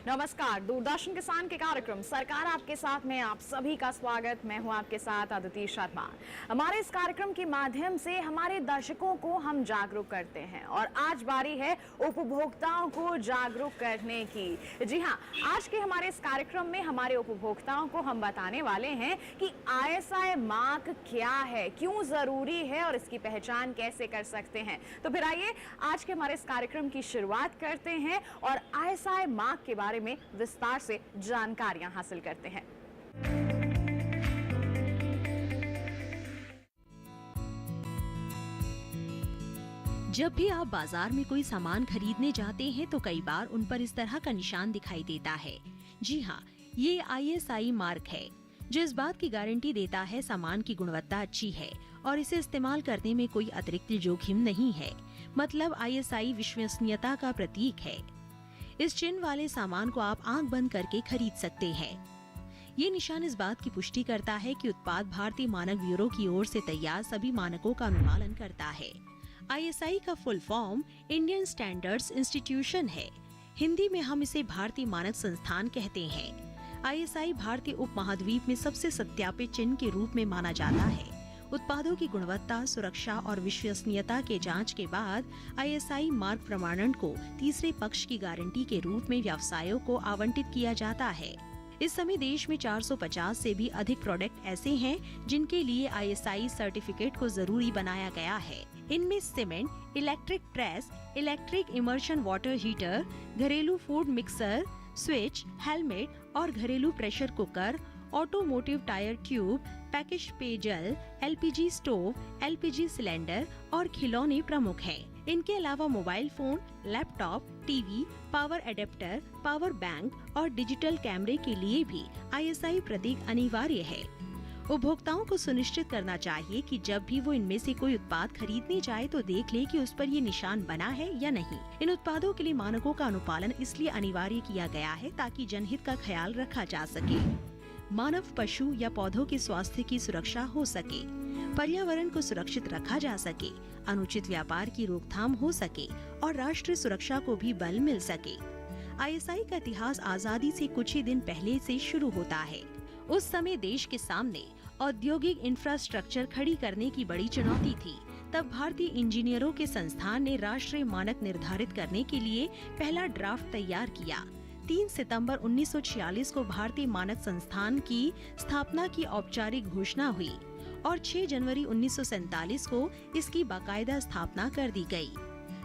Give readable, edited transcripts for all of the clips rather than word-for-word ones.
नमस्कार, दूरदर्शन किसान के कार्यक्रम सरकार आपके साथ में आप सभी का स्वागत। मैं हूं आपके साथ अदिति शर्मा। हमारे इस कार्यक्रम के माध्यम से हमारे दर्शकों को हम जागरूक करते हैं और आज बारी है उपभोक्ताओं को जागरूक करने की। जी हां, आज के हमारे इस कार्यक्रम में हमारे उपभोक्ताओं को हम बताने वाले हैं कि ISI मार्क क्या है, क्यों जरूरी है और इसकी पहचान कैसे कर सकते हैं। तो फिर आइए आज के हमारे इस कार्यक्रम की शुरुआत करते हैं और ISI मार्क के बारे में विस्तार से जानकारियां हासिल करते हैं। जब भी आप बाजार में कोई सामान खरीदने जाते हैं तो कई बार उन पर इस तरह का निशान दिखाई देता है। जी हाँ, ये ISI मार्क है जो इस बात की गारंटी देता है सामान की गुणवत्ता अच्छी है और इसे इस्तेमाल करने में कोई अतिरिक्त जोखिम नहीं है। मतलब ISI विश्वसनीयता का प्रतीक है। इस चिन्ह वाले सामान को आप आंख बंद करके खरीद सकते हैं। ये निशान इस बात की पुष्टि करता है कि उत्पाद भारतीय मानक ब्यूरो की ओर से तैयार सभी मानकों का अनुपालन करता है। ISI का full form Indian standards institution है। हिंदी में हम इसे भारतीय मानक संस्थान कहते हैं। ISI भारतीय उपमहाद्वीप में सबसे सत्यापित चिन्ह के रूप में माना जाता है। उत्पादों की गुणवत्ता, सुरक्षा और विश्वसनीयता के जांच के बाद ISI मार्क प्रमाणन को तीसरे पक्ष की गारंटी के रूप में व्यवसायों को आवंटित किया जाता है। इस समय देश में 450 से भी अधिक प्रोडक्ट ऐसे हैं जिनके लिए ISI सर्टिफिकेट को जरूरी बनाया गया है। इनमें cement, electric press, electric immersion water heater, घरेलू फूड मिक्सर, स्विच, हेलमेट और घरेलू pressure cooker, automotive tyre tube, package पेयजल, LPG स्टोव, LPG सिलेंडर और खिलौने प्रमुख हैं। इनके अलावा mobile phone, laptop, TV, power adapter, power bank और डिजिटल कैमरे के लिए भी ISI प्रतीक अनिवार्य है। उपभोक्ताओं को सुनिश्चित करना चाहिए कि जब भी वो इनमें से कोई उत्पाद खरीदने जाए तो देख ले कि उस पर ये निशान बना है या नहीं। इन उत्पादों के लिए मानकों का अनुपालन इसलिए अनिवार्य किया गया है ताकि जनहित का ख्याल रखा जा सके, मानव, पशु या पौधों के स्वास्थ्य की सुरक्षा हो सके, पर्यावरण को सुरक्षित रखा जा सके, अनुचित व्यापार की रोकथाम हो सके और राष्ट्रीय सुरक्षा को भी बल मिल सके। ISI का इतिहास आजादी से कुछ ही दिन पहले से शुरू होता है। उस समय देश के सामने औद्योगिक इंफ्रास्ट्रक्चर खड़ी करने की बड़ी चुनौती थी। तब भारतीय इंजीनियरों के संस्थान ने राष्ट्रीय मानक निर्धारित करने के लिए पहला ड्राफ्ट तैयार किया। 3 सितंबर 1946 को भारतीय मानक संस्थान की स्थापना की औपचारिक घोषणा हुई और 6 जनवरी 1947 को इसकी बाकायदा स्थापना कर दी गई।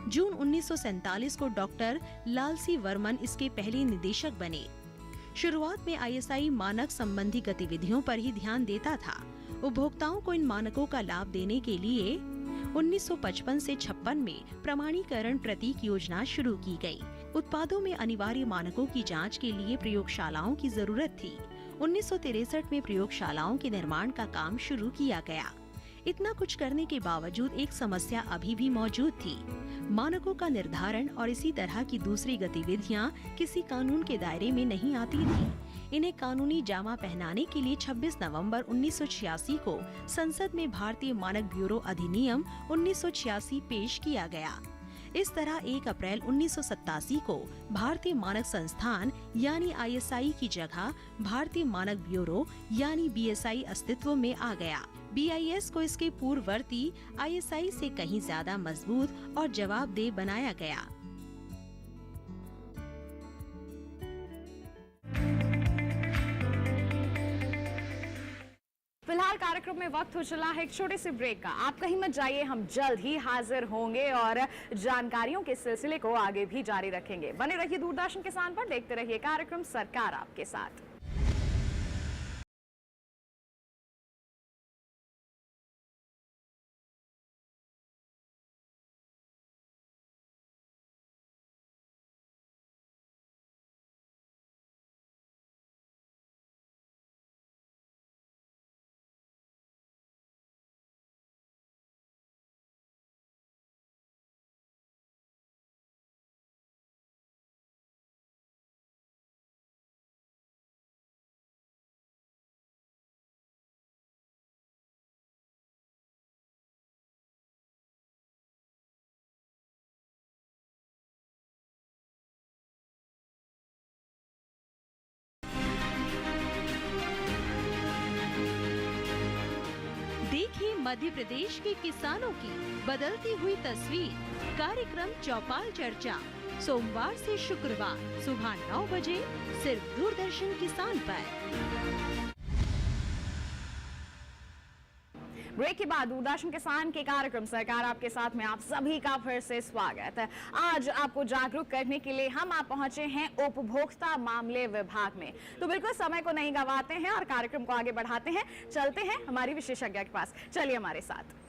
जून 1947 को डॉक्टर लालसी वर्मन इसके पहले निदेशक बने। शुरुआत में ISI मानक संबंधी गतिविधियों पर ही ध्यान देता था। उपभोक्ताओं को इन मानकों का लाभ देने के लिए 1955 से 56 में प्रमाणीकरण प्रतीक योजना शुरू की गई। उत्पादों में अनिवार्य मानकों की जांच के लिए प्रयोगशालाओं की जरूरत थी। 1963 में प्रयोगशालाओं के निर्माण का काम शुरू किया गया। इतना कुछ करने के बावजूद एक समस्या अभी भी मौजूद थी। मानकों का निर्धारण और इसी तरह की दूसरी गतिविधियां किसी कानून के दायरे में नहीं आती थी। इन्हें कानूनी जामा पहनाने के लिए 26 नवंबर 1986 को संसद में भारतीय मानक ब्यूरो अधिनियम 1986 पेश किया गया। इस तरह 1 अप्रैल 1987 को भारतीय मानक संस्थान यानी ISI की जगह भारतीय मानक ब्यूरो यानी BSI अस्तित्व में आ गया। BIS को इसके पूर्ववर्ती ISI से कहीं ज्यादा मजबूत और जवाबदेह बनाया गया। फिलहाल कार्यक्रम में वक्त हो चला है एक छोटे से ब्रेक का। आप कहीं मत जाइए, हम जल्द ही हाजिर होंगे और जानकारियों के सिलसिले को आगे भी जारी रखेंगे। बने रहिए दूरदर्शन किसान पर, देखते रहिए कार्यक्रम सरकार आपके साथ। मध्य प्रदेश के किसानों की बदलती हुई तस्वीर। कार्यक्रम चौपाल चर्चा सोमवार से शुक्रवार सुबह 9 बजे सिर्फ दूरदर्शन किसान पर। ब्रेक के बाद दूरदर्शन किसान के कार्यक्रम सरकार आपके साथ में आप सभी का फिर से स्वागत है। आज आपको जागरूक करने के लिए हम आप पहुंचे हैं उपभोक्ता मामले विभाग में। तो बिल्कुल समय को नहीं गंवाते हैं और कार्यक्रम को आगे बढ़ाते हैं। चलते हैं हमारी विशेषज्ञ के पास, चलिए हमारे साथ।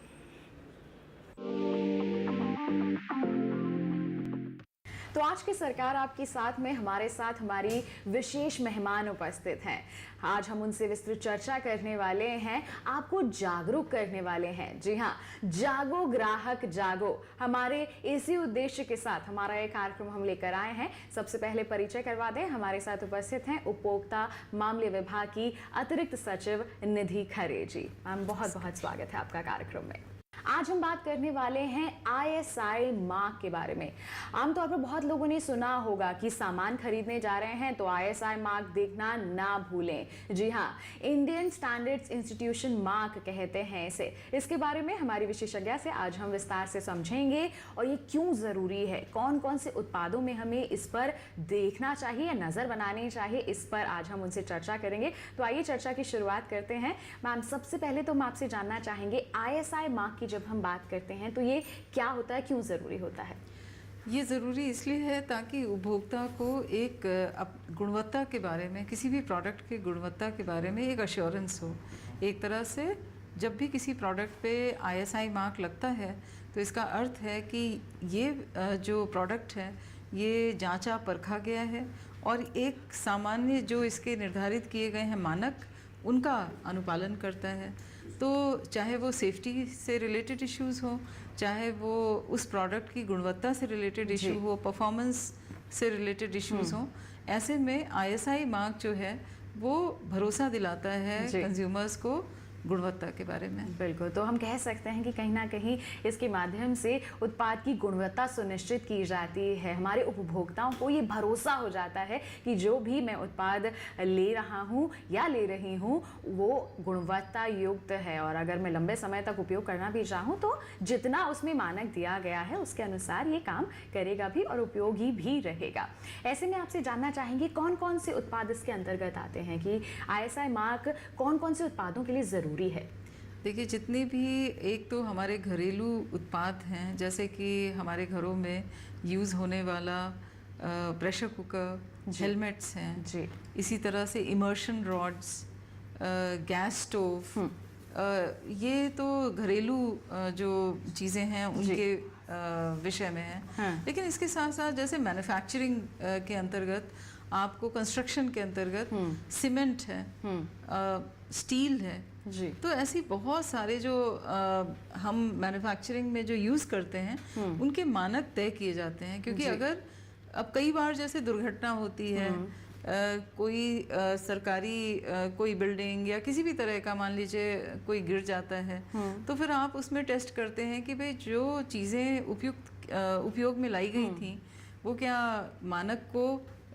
तो आज की सरकार आपके साथ में हमारे साथ हमारी विशेष मेहमान उपस्थित हैं। आज हम उनसे विस्तृत चर्चा करने वाले हैं, आपको जागरूक करने वाले हैं। जी हाँ, जागो ग्राहक जागो, हमारे इसी उद्देश्य के साथ हमारा ये कार्यक्रम हम लेकर आए हैं। सबसे पहले परिचय करवा दें, हमारे साथ उपस्थित हैं उपभोक्ता मामले विभाग की अतिरिक्त सचिव निधि खरे जी। मैम, बहुत बहुत स्वागत है आपका कार्यक्रम में। आज हम बात करने वाले हैं ISI मार्क के बारे में। आमतौर पर बहुत लोगों ने सुना होगा कि सामान खरीदने जा रहे हैं तो ISI मार्क देखना ना भूलें। जी हाँ, इंडियन स्टैंडर्ड्स इंस्टीट्यूशन मार्क कहते हैं इसे। इसके बारे में हमारी विशेषज्ञ से आज हम विस्तार से समझेंगे और ये क्यों ज़रूरी है, कौन कौन से उत्पादों में हमें इस पर देखना चाहिए या नज़र बनानी चाहिए, इस पर आज हम उनसे चर्चा करेंगे। तो आइए चर्चा की शुरुआत करते हैं। मैम, सबसे पहले तो हम आपसे जानना चाहेंगे ISI मार्क की जब हम बात करते हैं तो ये क्या होता है, क्यों ज़रूरी होता है? ये ज़रूरी इसलिए है ताकि उपभोक्ता को एक गुणवत्ता के बारे में, किसी भी प्रोडक्ट की गुणवत्ता के बारे में एक अश्योरेंस हो। एक तरह से जब भी किसी प्रोडक्ट पे ISI मार्क लगता है तो इसका अर्थ है कि ये जो प्रोडक्ट है ये जांचा परखा गया है और एक सामान्य जो इसके निर्धारित किए गए हैं मानक, उनका अनुपालन करता है। तो चाहे वो सेफ्टी से रिलेटेड इश्यूज़ हो, चाहे वो उस प्रोडक्ट की गुणवत्ता से रिलेटेड इशू हो, परफॉर्मेंस से रिलेटेड इश्यूज़ हो, ऐसे में ISI मार्क जो है वो भरोसा दिलाता है कंज्यूमर्स को गुणवत्ता के बारे में। बिल्कुल, तो हम कह सकते हैं कि कहीं ना कहीं इसके माध्यम से उत्पाद की गुणवत्ता सुनिश्चित की जाती है। हमारे उपभोक्ताओं को ये भरोसा हो जाता है कि जो भी मैं उत्पाद ले रहा हूँ या ले रही हूँ वो गुणवत्ता युक्त है, और अगर मैं लंबे समय तक उपयोग करना भी चाहूँ तो जितना उसमें मानक दिया गया है उसके अनुसार ये काम करेगा भी और उपयोगी भी रहेगा। ऐसे में आपसे जानना चाहेंगे कौन कौन से उत्पाद इसके अंतर्गत आते हैं, कि ISI मार्क कौन कौन से उत्पादों के लिए ज़रूरी है? देखिए, जितने भी एक तो हमारे घरेलू उत्पाद हैं, जैसे कि हमारे घरों में यूज़ होने वाला प्रेशर कुकर, हेलमेट्स हैं जी, इसी तरह से इमर्शन रॉड्स, गैस स्टोव, ये तो घरेलू जो चीज़ें हैं उनके विषय में है। हाँ। लेकिन इसके साथ साथ जैसे मैन्युफैक्चरिंग के अंतर्गत आपको, कंस्ट्रक्शन के अंतर्गत सीमेंट है, स्टील है जी, तो ऐसी बहुत सारे जो हम मैन्युफैक्चरिंग में जो यूज़ करते हैं उनके मानक तय किए जाते हैं। क्योंकि अगर अब कई बार जैसे दुर्घटना होती है, कोई सरकारी कोई बिल्डिंग या किसी भी तरह का, मान लीजिए कोई गिर जाता है, तो फिर आप उसमें टेस्ट करते हैं कि भाई जो चीज़ें उपयोग में लाई गई थी वो क्या मानक को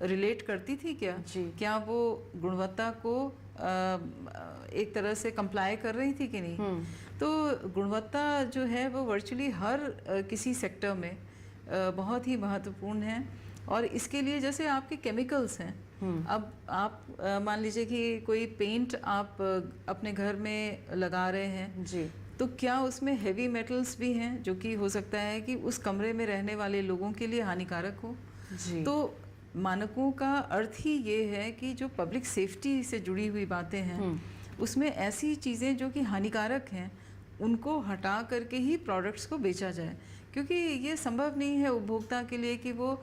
रिलेट करती थी, क्या वो गुणवत्ता को एक तरह से कंप्लाई कर रही थी कि नहीं। तो गुणवत्ता जो है वो वर्चुअली हर किसी सेक्टर में बहुत ही महत्वपूर्ण है। और इसके लिए जैसे आपके केमिकल्स हैं, अब आप मान लीजिए कि कोई पेंट आप अपने घर में लगा रहे हैं जी, तो क्या उसमें हेवी मेटल्स भी हैं जो कि हो सकता है कि उस कमरे में रहने वाले लोगों के लिए हानिकारक हो जी। तो मानकों का अर्थ ही ये है कि जो पब्लिक सेफ्टी से जुड़ी हुई बातें हैं उसमें ऐसी चीज़ें जो कि हानिकारक हैं उनको हटा करके ही प्रोडक्ट्स को बेचा जाए। क्योंकि ये संभव नहीं है उपभोक्ता के लिए कि वो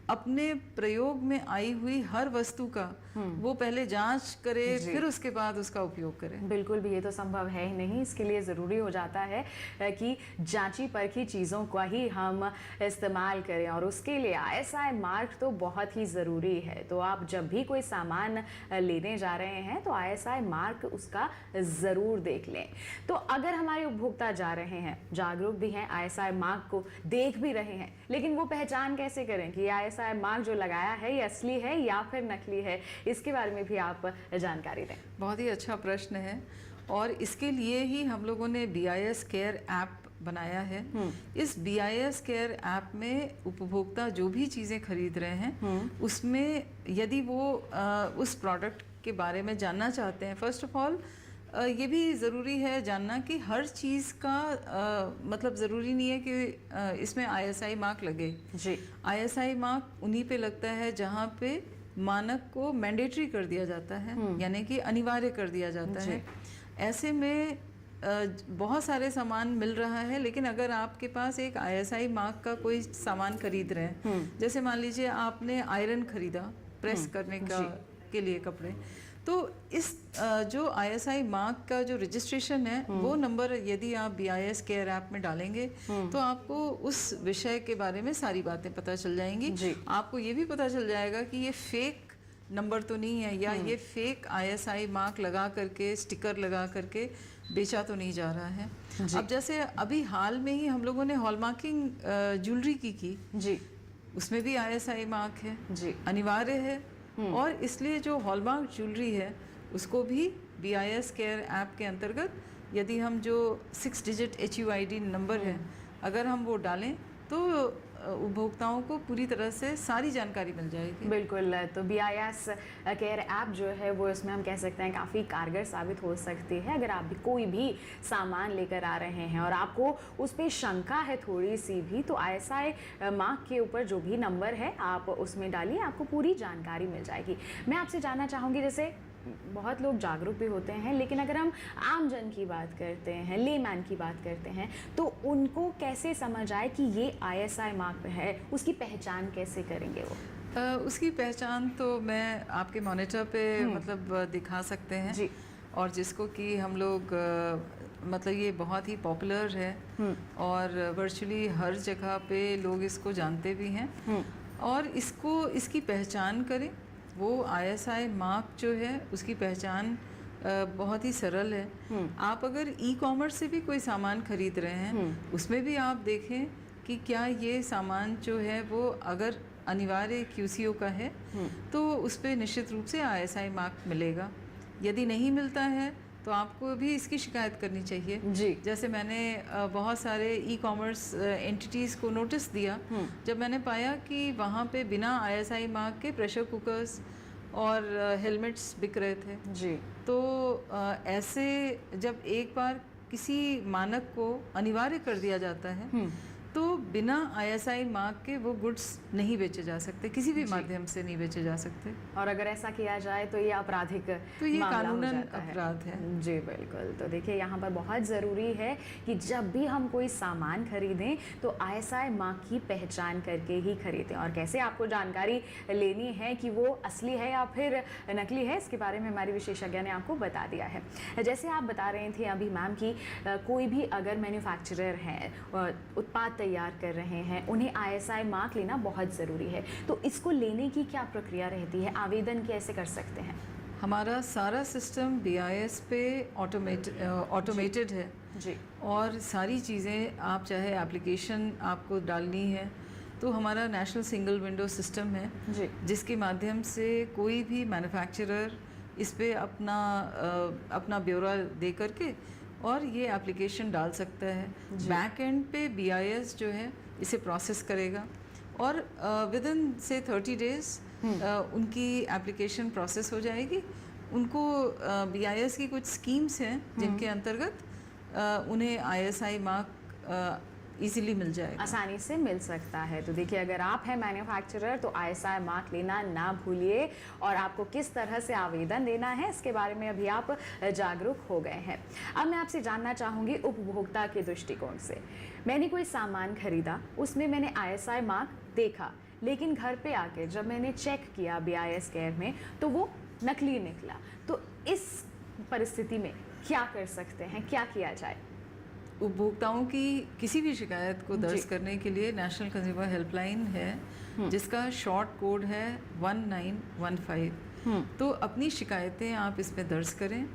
अपने प्रयोग में आई हुई हर वस्तु का वो पहले जांच करे फिर उसके बाद उसका उपयोग करे। बिल्कुल भी ये तो संभव है ही नहीं। इसके लिए ज़रूरी हो जाता है कि जांची परखी चीज़ों का ही हम इस्तेमाल करें, और उसके लिए ISI मार्क तो बहुत ही ज़रूरी है। तो आप जब भी कोई सामान लेने जा रहे हैं तो ISI मार्क उसका ज़रूर देख लें। तो अगर हमारे उपभोक्ता जा रहे हैं, जागरूक भी हैं, ISI मार्क को देख भी रहे हैं, लेकिन वो पहचान कैसे करें कि ISI मार्क जो लगाया है ये असली है या फिर नकली है, इसके बारे में भी आप जानकारी दें। बहुत ही अच्छा प्रश्न है। और इसके लिए ही हम लोगों ने BIS केयर ऐप बनाया है। इस BIS केयर ऐप में उपभोक्ता जो भी चीज़ें खरीद रहे हैं उसमें यदि वो उस प्रोडक्ट के बारे में जानना चाहते हैं, फर्स्ट ऑफ ऑल ये भी ज़रूरी है जानना कि हर चीज़ का मतलब ज़रूरी नहीं है कि इसमें ISI मार्क लगे जी। ISI मार्क उन्हीं पे लगता है जहाँ पे मानक को मैंडेटरी कर दिया जाता है, यानी कि अनिवार्य कर दिया जाता है। ऐसे में बहुत सारे सामान मिल रहा है, लेकिन अगर आपके पास एक ISI मार्क का कोई सामान खरीद रहे हैं, जैसे मान लीजिए आपने आयरन खरीदा प्रेस करने का के लिए कपड़े, तो इस जो ISI मार्क का जो रजिस्ट्रेशन है वो नंबर यदि आप BIS केयर ऐप में डालेंगे तो आपको उस विषय के बारे में सारी बातें पता चल जाएंगी। आपको ये भी पता चल जाएगा कि ये फेक नंबर तो नहीं है या ये फेक ISI मार्क लगा करके स्टिकर लगा करके बेचा तो नहीं जा रहा है। अब जैसे अभी हाल में ही हम लोगों ने हॉलमार्किंग ज्वेलरी की जी, उसमें भी ISI मार्क है जी, अनिवार्य है, और इसलिए जो हॉलमार्क ज्वेलरी है उसको भी BIS केयर ऐप के अंतर्गत यदि हम जो 6 डिजिट HUID नंबर है अगर हम वो डालें तो उपभोक्ताओं को पूरी तरह से सारी जानकारी मिल जाएगी। बिल्कुल। तो BIS केयर ऐप जो है वो इसमें हम कह सकते हैं काफ़ी कारगर साबित हो सकती है। अगर आप भी कोई भी सामान लेकर आ रहे हैं और आपको उस पर शंका है थोड़ी सी भी, तो ISI मार्क के ऊपर जो भी नंबर है आप उसमें डालिए, आपको पूरी जानकारी मिल जाएगी। मैं आपसे जानना चाहूँगी, जैसे बहुत लोग जागरूक भी होते हैं, लेकिन अगर हम आम जन की बात करते हैं, लेमैन की बात करते हैं, तो उनको कैसे समझ आए कि ये ISI मार्क है, उसकी पहचान कैसे करेंगे वो? उसकी पहचान तो मैं आपके मॉनिटर पे मतलब दिखा सकते हैं जी। और जिसको कि हम लोग मतलब ये बहुत ही पॉपुलर है और वर्चुअली हर जगह पे लोग इसको जानते भी हैं और इसकी पहचान करें। वो ISI मार्क जो है उसकी पहचान बहुत ही सरल है। आप अगर ई-कॉमर्स से भी कोई सामान खरीद रहे हैं उसमें भी आप देखें कि क्या ये सामान जो है वो अगर अनिवार्य QCO का है तो उस पर निश्चित रूप से ISI मार्क मिलेगा। यदि नहीं मिलता है तो आपको भी इसकी शिकायत करनी चाहिए। जी। जैसे मैंने बहुत सारे ई-कॉमर्स एंटिटीज़ को नोटिस दिया जब मैंने पाया कि वहाँ पे बिना ISI मार्क के प्रेशर कुकर्स और हेलमेट्स बिक रहे थे। जी। तो ऐसे जब एक बार किसी मानक को अनिवार्य कर दिया जाता है तो बिना ISI मार्क के वो गुड्स नहीं बेचे जा सकते, किसी भी माध्यम से नहीं बेचे जा सकते। और अगर ऐसा किया जाए तो ये आपराधिक तो ये मामला हो कानूनन जाता है। अपराध है। जी बिल्कुल। तो देखिए यहाँ पर बहुत ज़रूरी है कि जब भी हम कोई सामान खरीदें तो ISI मार्क की पहचान करके ही खरीदें। और कैसे आपको जानकारी लेनी है कि वो असली है या फिर नकली है, इसके बारे में हमारी विशेषज्ञ ने आपको बता दिया है। जैसे आप बता रहे थे अभी मैम कि कोई भी अगर मैन्युफैक्चरर हैं, उत्पाद तैयार कर रहे हैं, उन्हें ISI मार्क लेना बहुत ज़रूरी है। तो इसको लेने की क्या प्रक्रिया रहती है, आवेदन कैसे कर सकते हैं? हमारा सारा सिस्टम BIS पे ऑटोमेटेड है जी। और सारी चीज़ें आप चाहे एप्लीकेशन आपको डालनी है तो हमारा नेशनल सिंगल विंडो सिस्टम है जी। जिसके माध्यम से कोई भी मैन्युफैक्चरर इस पे अपना ब्यौरा दे करके और ये एप्लीकेशन डाल सकता है। बैक एंड पे BIS जो है इसे प्रोसेस करेगा और विद इन से 30 डेज उनकी एप्लीकेशन प्रोसेस हो जाएगी। उनको BIS की कुछ स्कीम्स हैं जिनके अंतर्गत उन्हें ISI मार्क इजीली मिल जाएगा, आसानी से मिल सकता है। तो देखिए अगर आप हैं मैन्युफैक्चरर तो ISI मार्क लेना ना भूलिए और आपको किस तरह से आवेदन देना है इसके बारे में अभी आप जागरूक हो गए हैं। अब मैं आपसे जानना चाहूँगी उपभोक्ता के दृष्टिकोण से, मैंने कोई सामान खरीदा, उसमें मैंने ISI मार्क देखा, लेकिन घर पे आके जब मैंने चेक किया BIS केयर में तो वो नकली निकला। तो इस परिस्थिति में क्या कर सकते हैं, क्या किया जाए? उपभोक्ताओं की किसी भी शिकायत को दर्ज करने के लिए नेशनल कंज्यूमर हेल्पलाइन है जिसका शॉर्ट कोड है 1915। तो अपनी शिकायतें आप इसमें दर्ज करें।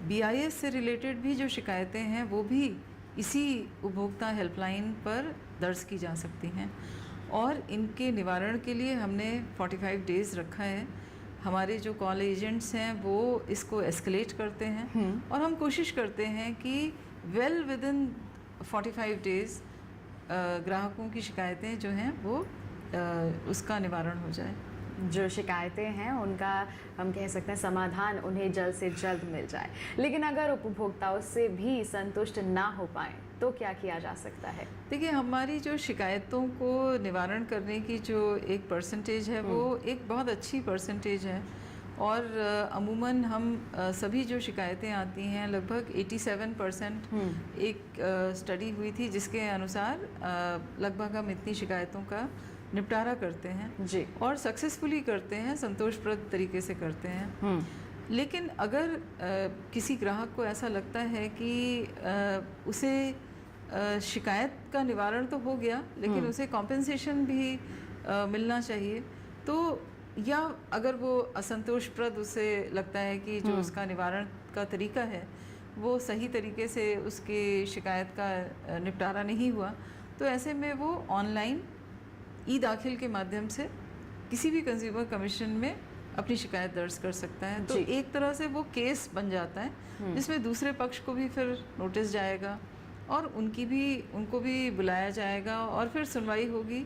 BIS से रिलेटेड भी जो शिकायतें हैं वो भी इसी उपभोक्ता हेल्पलाइन पर दर्ज की जा सकती हैं और इनके निवारण के लिए हमने 45 डेज़ रखा है हमारे जो कॉल एजेंट्स हैं वो इसको एस्केलेट करते हैं और हम कोशिश करते हैं कि वेल विद इन 45 डेज़ ग्राहकों की शिकायतें जो हैं वो उसका निवारण हो जाए। जो शिकायतें हैं उनका हम कह सकते हैं समाधान उन्हें जल्द से जल्द मिल जाए। लेकिन अगर उपभोक्ता उससे भी संतुष्ट ना हो पाए तो क्या किया जा सकता है? देखिए, हमारी जो शिकायतों को निवारण करने की जो एक परसेंटेज है वो एक बहुत अच्छी परसेंटेज है और अमूमन हम सभी जो शिकायतें आती हैं लगभग 87% एक स्टडी हुई थी जिसके अनुसार लगभग हम इतनी शिकायतों का निपटारा करते हैं जी। और सक्सेसफुली करते हैं, संतोषप्रद तरीके से करते हैं। लेकिन अगर किसी ग्राहक को ऐसा लगता है कि उसे शिकायत का निवारण तो हो गया लेकिन उसे कॉम्पेंसेशन भी मिलना चाहिए, तो या अगर वो असंतोषप्रद उसे लगता है कि जो उसका निवारण का तरीका है वो सही तरीके से उसकी शिकायत का निपटारा नहीं हुआ, तो ऐसे में वो ऑनलाइन ई-दाखिल के माध्यम से किसी भी कंज्यूमर कमीशन में अपनी शिकायत दर्ज कर सकता है। तो एक तरह से वो केस बन जाता है जिसमें दूसरे पक्ष को भी फिर नोटिस जाएगा और उनको भी बुलाया जाएगा और फिर सुनवाई होगी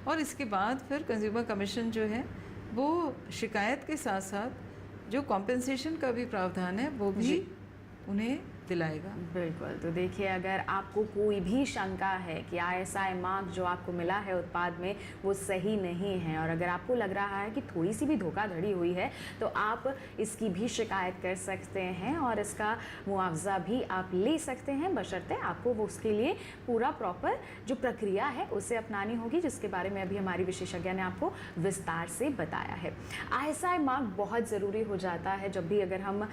और इसके बाद फिर कंज्यूमर कमीशन जो है वो शिकायत के साथ साथ जो कॉम्पेंसेशन का भी प्रावधान है वो भी उन्हें दिलाएगा। बिल्कुल। तो देखिए, अगर आपको कोई भी शंका है कि ISI मार्क जो आपको मिला है उत्पाद में वो सही नहीं है और अगर आपको लग रहा है कि थोड़ी सी भी धोखाधड़ी हुई है तो आप इसकी भी शिकायत कर सकते हैं और इसका मुआवजा भी आप ले सकते हैं, बशर्ते आपको वो उसके लिए पूरा प्रॉपर जो प्रक्रिया है उसे अपनानी होगी, जिसके बारे में अभी हमारी विशेषज्ञ ने आपको विस्तार से बताया है। ISI मार्क बहुत ज़रूरी हो जाता है जब भी अगर हम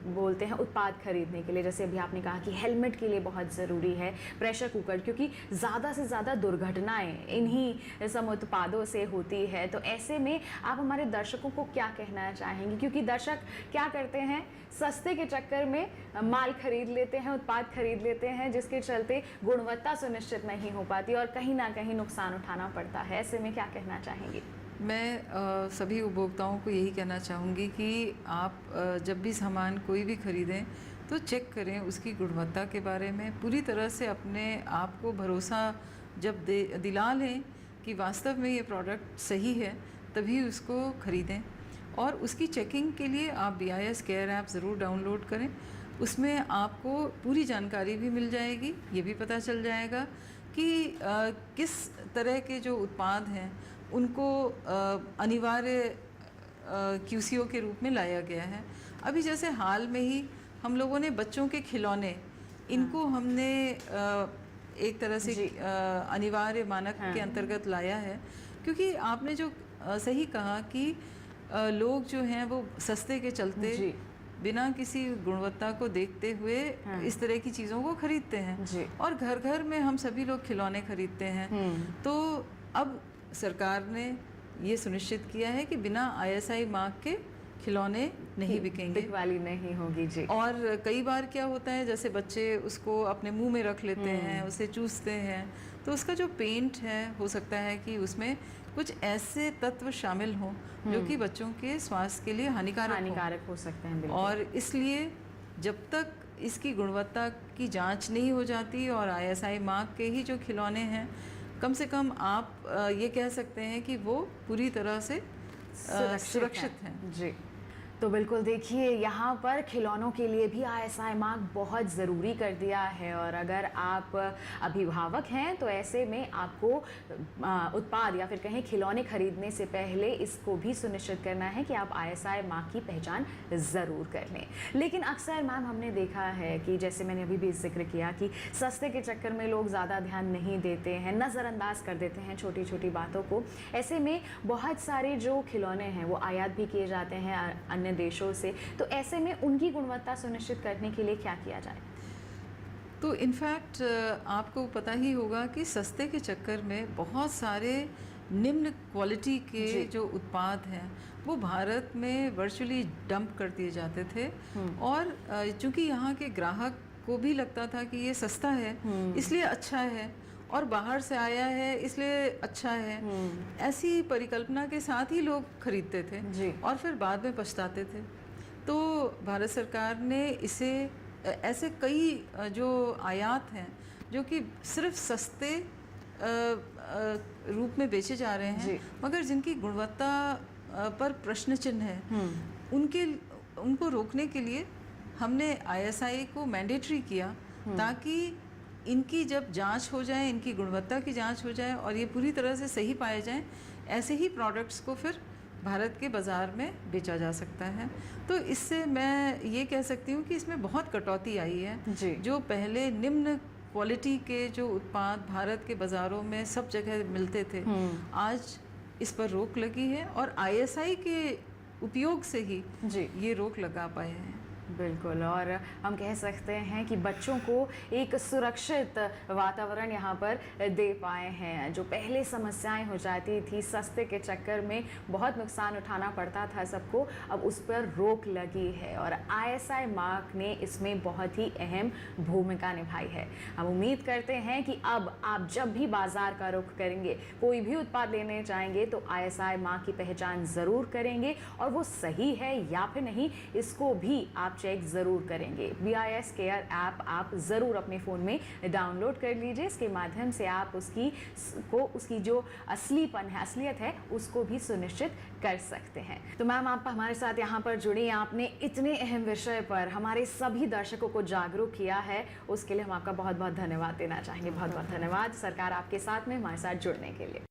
बोलते हैं उत्पाद खरीदने के लिए। जैसे अभी आपने कहा कि हेलमेट के लिए बहुत ज़रूरी है, प्रेशर कुकर, क्योंकि ज़्यादा से ज़्यादा दुर्घटनाएं इन्हीं सम उत्पादों से होती है। तो ऐसे में आप हमारे दर्शकों को क्या कहना चाहेंगे? क्योंकि दर्शक क्या करते हैं, सस्ते के चक्कर में माल खरीद लेते हैं, उत्पाद खरीद लेते हैं, जिसके चलते गुणवत्ता सुनिश्चित नहीं हो पाती और कहीं ना कहीं नुकसान उठाना पड़ता है। ऐसे में क्या कहना चाहेंगे? मैं सभी उपभोक्ताओं को यही कहना चाहूँगी कि आप जब भी सामान कोई भी खरीदें तो चेक करें उसकी गुणवत्ता के बारे में, पूरी तरह से अपने आप को भरोसा जब दिला लें कि वास्तव में ये प्रोडक्ट सही है तभी उसको खरीदें। और उसकी चेकिंग के लिए आप BIS केयर ऐप ज़रूर डाउनलोड करें, उसमें आपको पूरी जानकारी भी मिल जाएगी, ये भी पता चल जाएगा कि किस तरह के जो उत्पाद हैं उनको अनिवार्य QCO के रूप में लाया गया है। अभी जैसे हाल में ही हम लोगों ने बच्चों के खिलौने, इनको हमने एक तरह से अनिवार्य मानक के अंतर्गत लाया है, क्योंकि आपने जो सही कहा कि लोग जो हैं वो सस्ते के चलते बिना किसी गुणवत्ता को देखते हुए इस तरह की चीज़ों को खरीदते हैं और घर घर में हम सभी लोग खिलौने खरीदते हैं। तो अब सरकार ने ये सुनिश्चित किया है कि बिना ISI मार्क के खिलौने नहीं बिकेंगे, बिकवाली नहीं होगी जी। और कई बार क्या होता है, जैसे बच्चे उसको अपने मुंह में रख लेते हैं, उसे चूसते हैं, तो उसका जो पेंट है हो सकता है कि उसमें कुछ ऐसे तत्व शामिल हों जो कि बच्चों के स्वास्थ्य के लिए हानिकारक हो सकते हैं। और इसलिए जब तक इसकी गुणवत्ता की जांच नहीं हो जाती और ISI मार्क के ही जो खिलौने हैं, कम से कम आप ये कह सकते हैं कि वो पूरी तरह से सुरक्षित हैं जी। तो बिल्कुल देखिए, यहाँ पर खिलौनों के लिए भी ISI मार्क बहुत ज़रूरी कर दिया है और अगर आप अभिभावक हैं तो ऐसे में आपको उत्पाद या फिर कहीं खिलौने खरीदने से पहले इसको भी सुनिश्चित करना है कि आप ISI मार्क की पहचान ज़रूर कर लें। लेकिन अक्सर मैम हमने देखा है कि जैसे मैंने अभी भी जिक्र किया कि सस्ते के चक्कर में लोग ज़्यादा ध्यान नहीं देते हैं, नज़रअंदाज कर देते हैं छोटी छोटी बातों को। ऐसे में बहुत सारे जो खिलौने हैं वो आयात भी किए जाते हैं अन्य देशों से, तो ऐसे में उनकी गुणवत्ता सुनिश्चित करने के लिए क्या किया जाए? तो इनफैक्ट आपको पता ही होगा कि सस्ते के चक्कर में बहुत सारे निम्न क्वालिटी के जो उत्पाद हैं वो भारत में वर्चुअली डंप कर दिए जाते थे और चूंकि यहाँ के ग्राहक को भी लगता था कि ये सस्ता है इसलिए अच्छा है और बाहर से आया है इसलिए अच्छा है, ऐसी परिकल्पना के साथ ही लोग खरीदते थे जी। और फिर बाद में पछताते थे। तो भारत सरकार ने इसे ऐसे कई जो आयात हैं जो कि सिर्फ सस्ते रूप में बेचे जा रहे हैं मगर जिनकी गुणवत्ता पर प्रश्न चिन्ह है, उनको रोकने के लिए हमने ISI को मैंडेटरी किया ताकि इनकी जब जांच हो जाए, इनकी गुणवत्ता की जांच हो जाए और ये पूरी तरह से सही पाए जाएं, ऐसे ही प्रोडक्ट्स को फिर भारत के बाज़ार में बेचा जा सकता है। तो इससे मैं ये कह सकती हूँ कि इसमें बहुत कटौती आई है। जो पहले निम्न क्वालिटी के जो उत्पाद भारत के बाज़ारों में सब जगह मिलते थे, आज इस पर रोक लगी है और ISI के उपयोग से ही ये रोक लगा पाए हैं। बिल्कुल, और हम कह सकते हैं कि बच्चों को एक सुरक्षित वातावरण यहाँ पर दे पाए हैं। जो पहले समस्याएं हो जाती थी, सस्ते के चक्कर में बहुत नुकसान उठाना पड़ता था सबको, अब उस पर रोक लगी है और ISI मार्क ने इसमें बहुत ही अहम भूमिका निभाई है। हम उम्मीद करते हैं कि अब आप जब भी बाजार का रुख करेंगे, कोई भी उत्पाद लेने जाएंगे तो ISI मार्क की पहचान ज़रूर करेंगे और वो सही है या फिर नहीं, इसको भी आप चेक ज़रूर करेंगे। BIS केयर ऐप आप ज़रूर अपने फ़ोन में डाउनलोड कर लीजिए। इसके माध्यम से आप उसकी जो असलियत है उसको भी सुनिश्चित कर सकते हैं। तो मैम, आप हमारे साथ यहाँ पर जुड़ी, आपने इतने अहम विषय पर हमारे सभी दर्शकों को जागरूक किया है, उसके लिए हम आपका बहुत बहुत धन्यवाद देना चाहेंगे। बहुत बहुत धन्यवाद सरकार आपके साथ में हमारे साथ जुड़ने के लिए।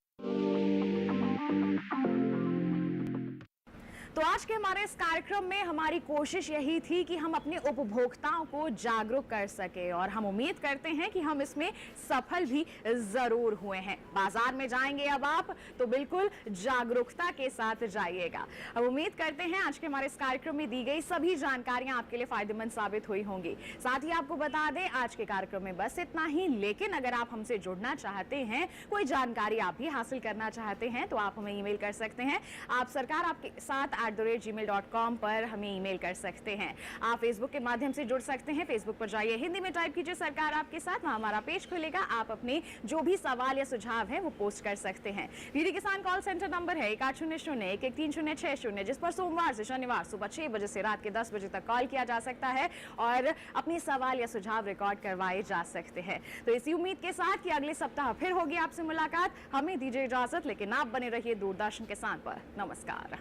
तो आज के हमारे इस कार्यक्रम में हमारी कोशिश यही थी कि हम अपने उपभोक्ताओं को जागरूक कर सके और हम उम्मीद करते हैं कि हम इसमें सफल भी जरूर हुए हैं। बाजार में जाएंगे अब आप तो बिल्कुल जागरूकता के साथ जाइएगा। हम उम्मीद करते हैं आज के हमारे इस कार्यक्रम में दी गई सभी जानकारियां आपके लिए फायदेमंद साबित हुई होंगी। साथ ही आपको बता दें, आज के कार्यक्रम में बस इतना ही, लेकिन अगर आप हमसे जुड़ना चाहते हैं, कोई जानकारी आप भी हासिल करना चाहते हैं, तो आप हमें ईमेल कर सकते हैं। आप सरकार आपके साथ @gmail.com पर हमें ईमेल कर सकते हैं। आप फेसबुक के माध्यम से जुड़ सकते हैं। फेसबुक पर जाइए, हिंदी में टाइप कीजिए सरकार आपके साथ, वहां हमारा पेज खुलेगा। आप अपने जो भी सवाल या सुझाव है वो पोस्ट कर सकते हैं। डीडी किसान कॉल सेंटर नंबर है 1800-113-060, जिस पर सोमवार से शनिवार सुबह 6 बजे से रात के 10 बजे तक कॉल किया जा सकता है और अपने सवाल या सुझाव रिकॉर्ड करवाए जा सकते हैं। तो इसी उम्मीद के साथ कि अगले सप्ताह फिर होगी आपसे मुलाकात, हमें दीजिए इजाजत, लेकिन आप बने रहिए दूरदर्शन किसान पर। नमस्कार।